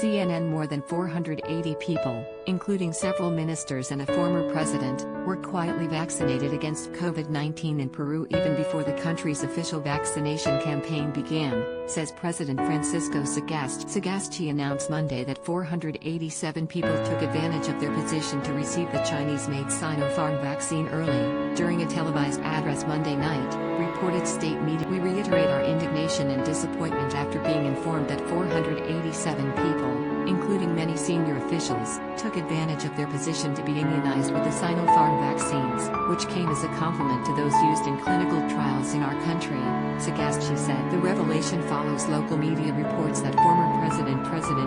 CNN more than 480 people, including several ministers and a former president, were quietly vaccinated against COVID-19 in Peru even before the country's official vaccination campaign began, says President Francisco Sagasti. Announced Monday that 487 people took advantage of their position to receive the Chinese-made Sinopharm vaccine early. During a televised address Monday night, reported state media, we reiterate our indignation and disappointment after being informed that 487 people, including many senior officials, took advantage of their position to be immunized with the Sinopharm vaccines, which came as a compliment to those used in clinical trials in our country, Sagasti said. The revelation follows local media reports that former President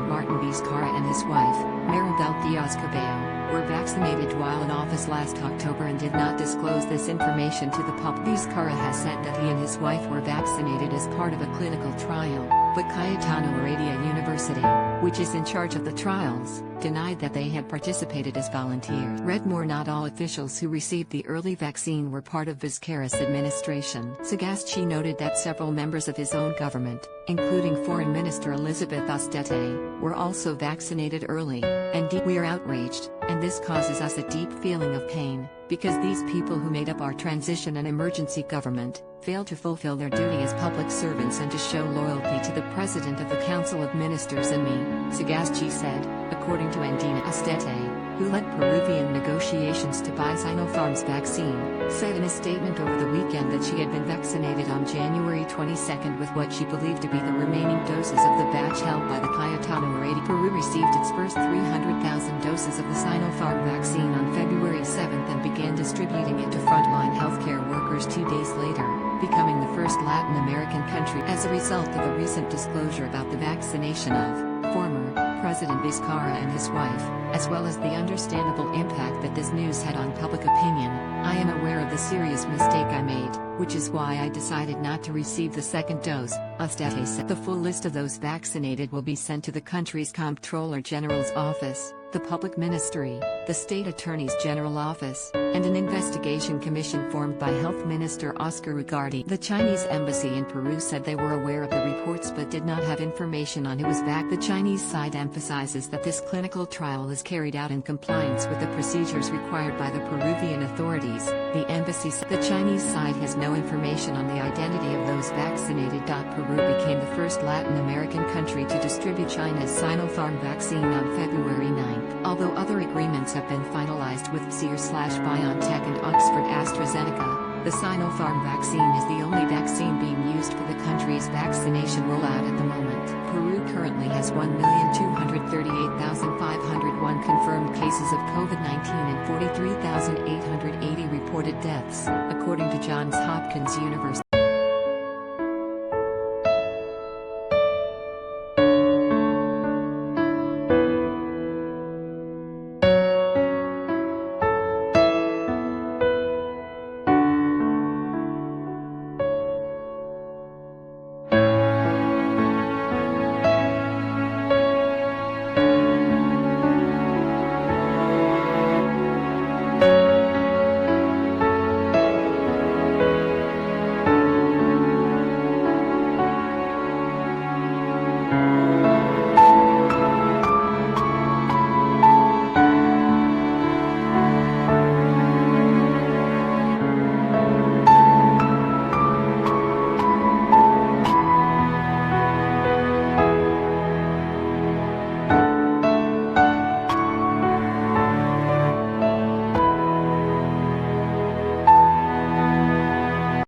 Martin Vizcarra and his wife, Maribel Diaz Cabello, were vaccinated while in office last October and did not disclose this information to the public. Vizcarra has said that he and his wife were vaccinated as part of a clinical trial, but Cayetano Heredia University, which is in charge of the trials, denied that they had participated as volunteers. Read more. Not all officials who received the early vaccine were part of Vizcarra's administration. Sagasti noted that several members of his own government, including Foreign Minister Elizabeth Astete, were also vaccinated early, and we are outraged, and this causes us a deep feeling of pain, because these people who made up our transition and emergency government, failed to fulfill their duty as public servants and to show loyalty to the President of the Council of Ministers and me, Sagasti said, according to Andina.Astete, who led Peruvian negotiations to buy Sinopharm's vaccine, said in a statement over the weekend that she had been vaccinated on January 22 with what she believed to be the remaining doses of the batch held by the Cayetano Heredia. Peru received its first 300,000 doses of the Sinopharm vaccine on February 7 and began distributing it to frontline healthcare workers 2 days later, becoming the first Latin American country as a result of a recent disclosure about the vaccination of former President Vizcarra and his wife, as well as the understandable impact that this news had on public opinion. I am aware of the serious mistake I made, which is why I decided not to receive the second dose, Astete said. The full list of those vaccinated will be sent to the country's Comptroller General's office, the Public Ministry, the State Attorney's General Office, and an investigation commission formed by Health Minister Oscar Ugarte. The Chinese embassy in Peru said they were aware of the reports but did not have information on who was vaccinated. The Chinese side emphasizes that this clinical trial is carried out in compliance with the procedures required by the Peruvian authorities. The embassy said the Chinese side has no information on the identity of those vaccinated. Peru became the first Latin American country to distribute China's Sinopharm vaccine on February 9. Although other agreements have been finalized with Pfizer/BioNTech and Oxford-AstraZeneca, the Sinopharm vaccine is the only vaccine being used for the country's vaccination rollout at the moment. Peru currently has 1,238,501 confirmed cases of COVID-19 and 43,880 reported deaths, according to Johns Hopkins University.